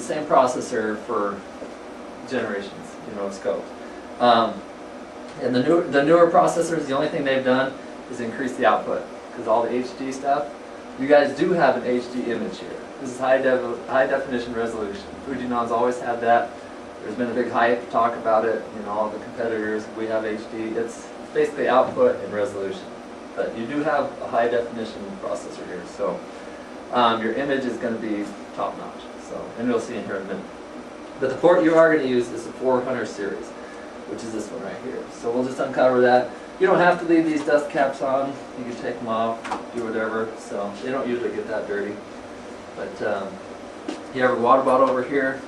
same processor for generations, you know, of scopes. And the newer processors, the only thing they've done is increase the output, because all the HD stuff, you guys do have an HD image here. This is high definition resolution. Fujinon's always had that. There's been a big hype talk about it. You know, all the competitors, we have HD. It's basically output and resolution. But you do have a high definition processor here, so your image is going to be top notch. So, and you'll see in here in a minute. But the port you are going to use is the 400 series, which is this one right here. So we'll just uncover that. You don't have to leave these dust caps on. You can take them off, do whatever. So they don't usually get that dirty. But you have a water bottle over here.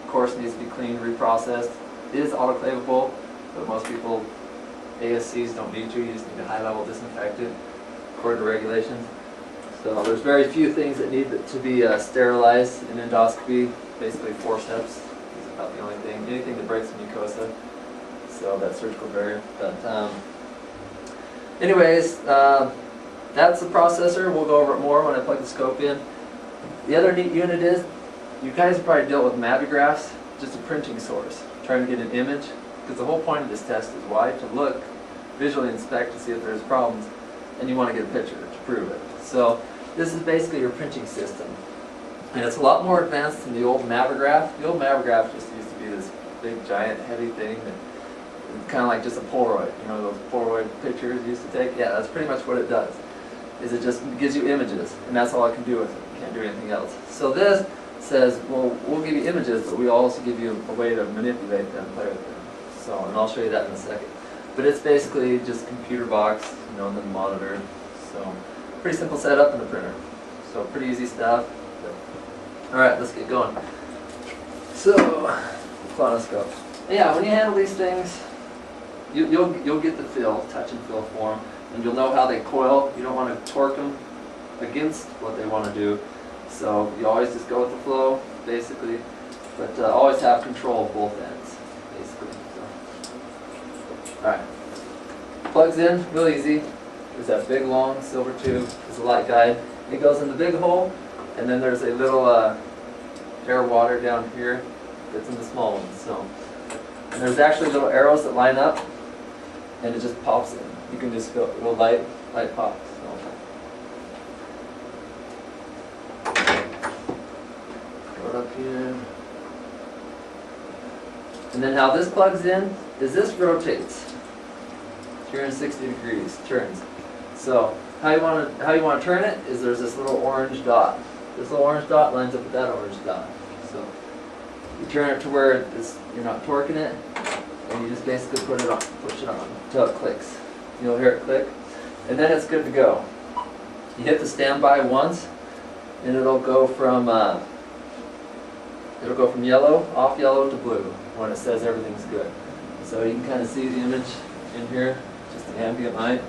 Of course, needs to be cleaned, reprocessed. It is autoclavable, but most people, ASCs, don't need to. You just need a high-level disinfectant according to regulations. So there's very few things that need to be sterilized in endoscopy. Basically, forceps is about the only thing. Anything that breaks the mucosa. So that's surgical barrier. But anyways, that's the processor. We'll go over it more when I plug the scope in. The other neat unit is, you guys have probably dealt with mavigraphs, just a printing source, trying to get an image. Because the whole point of this test is why? To look, visually inspect to see if there's problems, and you want to get a picture to prove it. So this is basically your printing system. And it's a lot more advanced than the old mavigraph. The old mavigraph just used to be this big, giant, heavy thing that it's kind of like just a Polaroid. You know those Polaroid pictures you used to take? Yeah, that's pretty much what it does. Is it just gives you images, and that's all it can do with it. You can't do anything else. So this says, well, we'll give you images, but we'll also give you a way to manipulate them, play with them. So, and I'll show you that in a second. But it's basically just a computer box, you know, and then a monitor. So, pretty simple setup in the printer. So, pretty easy stuff. All right, let's get going. So, Endoscope. Yeah, when you handle these things, you'll get the feel, touch and feel for them, and you'll know how they coil. You don't want to torque them against what they want to do. So you always just go with the flow, basically, but always have control of both ends, basically. So. All right, plugs in real easy. There's that big long silver tube. There's a light guide. It goes in the big hole, and then there's a little air water down here that's in the small one. So, and there's actually little arrows that line up, and it just pops in. You can just feel a little light pops. So. Throw it up here. And then how this plugs in is this rotates 360 degrees, turns. So how you want to turn it is there's this little orange dot. This little orange dot lines up with that orange dot. So you turn it to where you're not torquing it, and you just basically push it on until it clicks. You'll hear it click, and then it's good to go. You hit the standby once, and it'll go from yellow, off yellow to blue when it says everything's good. So you can kind of see the image in here, just the ambient light.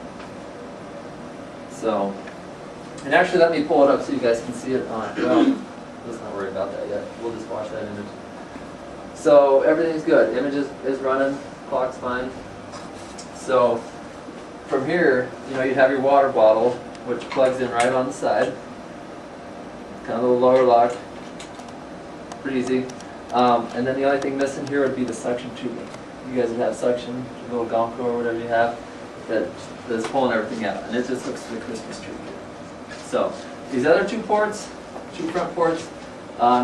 So, and actually let me pull it up so you guys can see it on. Well, let's not worry about that yet. We'll just watch that image. So everything's good. Image is running, clock's fine. So from here, you know, you'd have your water bottle, which plugs in right on the side. Kind of a little lower lock. Pretty easy. And then the only thing missing here would be the suction tubing. You guys would have suction, a little Gonko or whatever you have, that's pulling everything out. And it just hooks to the Christmas tree here. So these other two ports, two front ports,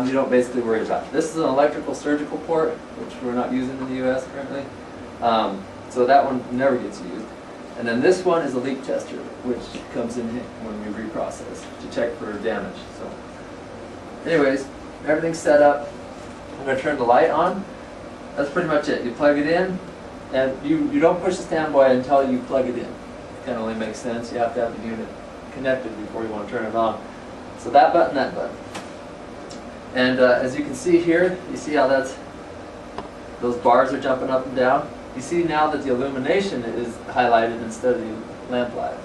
you don't basically worry about. This is an electrical surgical port, which we're not using in the US currently. So that one never gets used. And then this one is a leak tester, which comes in when we reprocess to check for damage. So anyways, everything's set up. I'm going to turn the light on. That's pretty much it. You plug it in, and you don't push the standby until you plug it in. It kind of only makes sense. You have to have the unit connected before you want to turn it on. So that button, that button. And as you can see here, you see how those bars are jumping up and down? You see now that the illumination is highlighted instead of the lamp light.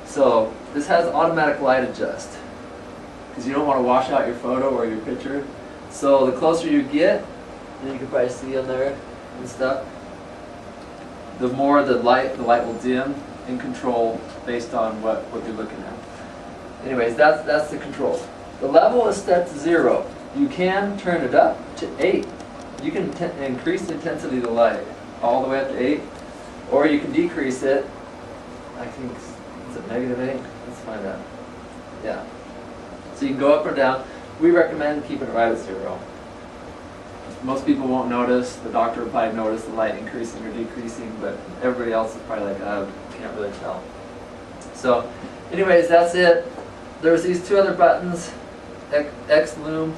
So this has automatic light adjust, because you don't want to wash out your photo or your picture. So the closer you get, and you can probably see in there and stuff, the more the light will dim and control based on what you're looking at. Anyways, that's the control. The level is set to 0. You can turn it up to 8. You can increase the intensity of the light all the way up to 8, or you can decrease it. I think, is it -8? Let's find out. Yeah. So you can go up or down. We recommend keeping it right at 0. Most people won't notice. The doctor will probably notice the light increasing or decreasing, but everybody else is probably like, can't really tell. So, anyways, that's it. There's these 2 other buttons, X Lume.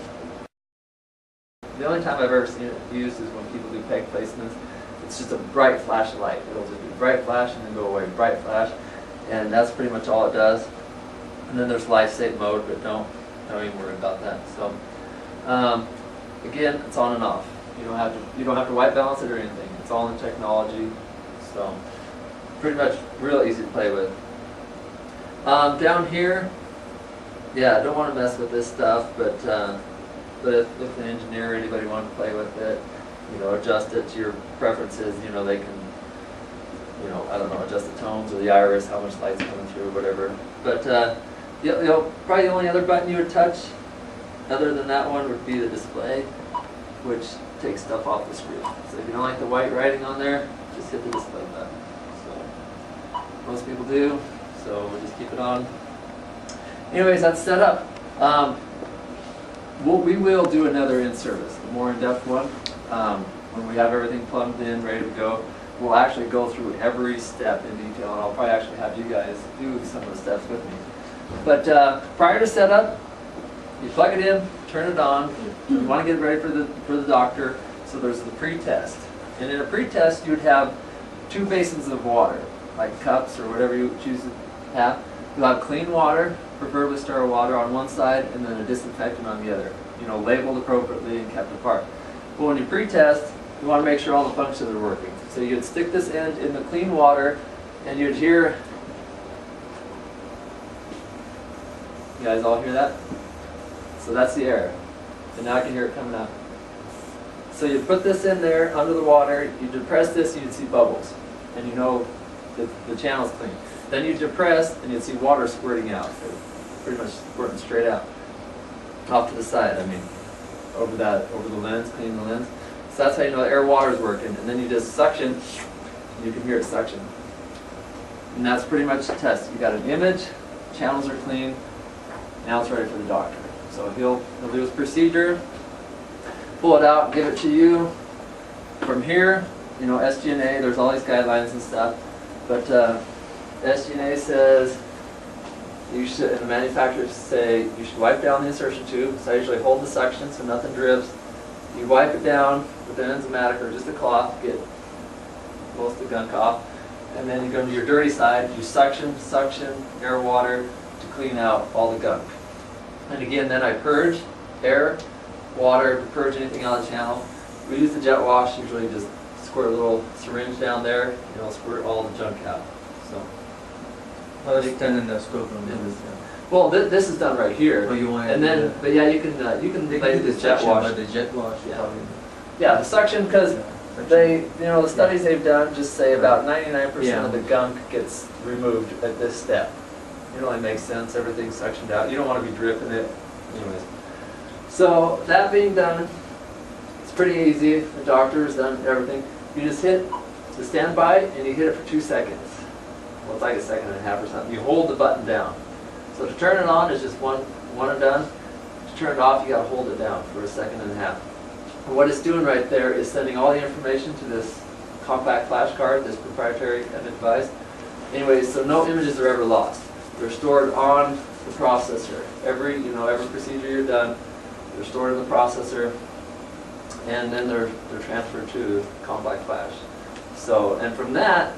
The only time I've ever seen it used is when people do peg placements. It's just a bright flash of light. It'll just be bright flash and then go away, bright flash, and that's pretty much all it does. And then there's life save mode, but don't even worry about that. So, again, it's on and off. You don't have to white balance it or anything. It's all in technology. So, pretty much real easy to play with. Down here, yeah, I don't want to mess with this stuff, but if an engineer or anybody wanted to play with it, adjust it to your preferences, they can, I don't know, adjust the tones or the iris, how much light's coming through, whatever. But, probably the only other button you would touch, other than that one, would be the display, which takes stuff off the screen. So if you don't like the white writing on there, just hit the display button. So, most people do, so we'll just keep it on. Anyways, that's set up. We will do another in-service, a more in-depth one. When we have everything plumbed in, ready to go, we'll actually go through every step in detail, and I'll probably actually have you guys do some of the steps with me. But prior to setup, you plug it in, turn it on. You want to get it ready for the doctor. So there's the pre-test, and in a pre-test, you'd have 2 basins of water, like cups or whatever you choose to have. You'll have clean water, preferably sterile water, on one side, and then a disinfectant on the other. Labeled appropriately and kept apart. But when you pre-test, you want to make sure all the functions are working. So you'd stick this end in the clean water, and you'd hear. You guys all hear that? So that's the air. And now I can hear it coming out. So you put this in there under the water, you depress this, and you'd see bubbles. And the channel's clean. Then you depress, and you'd see water squirting out. Pretty much squirting straight out. Off to the side, over the lens, clean the lens. So that's how you know the air water is working. And then you just suction, and you can hear it suction. And that's pretty much the test. You got an image, channels are clean, now it's ready for the doctor. So he'll do his procedure, pull it out, give it to you. From here, SG&A, there's all these guidelines and stuff, but SG&A says you should, and the manufacturers say you should wipe down the insertion tube. So I usually hold the suction so nothing drips. You wipe it down with an enzymatic or just a cloth, get most of the gunk off, and then you go to your dirty side. You suction, air, water to clean out all the gunk. And again, then I purge air, water to purge anything out of the channel. We use the jet wash, usually just squirt a little syringe down there, squirt all the junk out. So. Well, it's done in the scope room. Well, this is done right here. Oh, you want and then, but yeah, you can lay the jet wash. But the jet wash, yeah, the suction, because the studies they've done just say about 99% of the gunk gets removed at this step. It only makes sense. Everything's suctioned out. You don't want to be dripping it, anyways. So that being done, it's pretty easy. The doctor has done everything. You just hit the standby and you hit it for 2 seconds. Well, it's like 1.5 seconds or something. You hold the button down. So to turn it on is just one and done. To turn it off, you got to hold it down for 1.5 seconds. And what it's doing right there is sending all the information to this compact flash card, this proprietary device. Anyways, so no images are ever lost. They're stored on the processor. Every procedure you're done, they're stored in the processor, and then they're transferred to compact flash. So, and from that,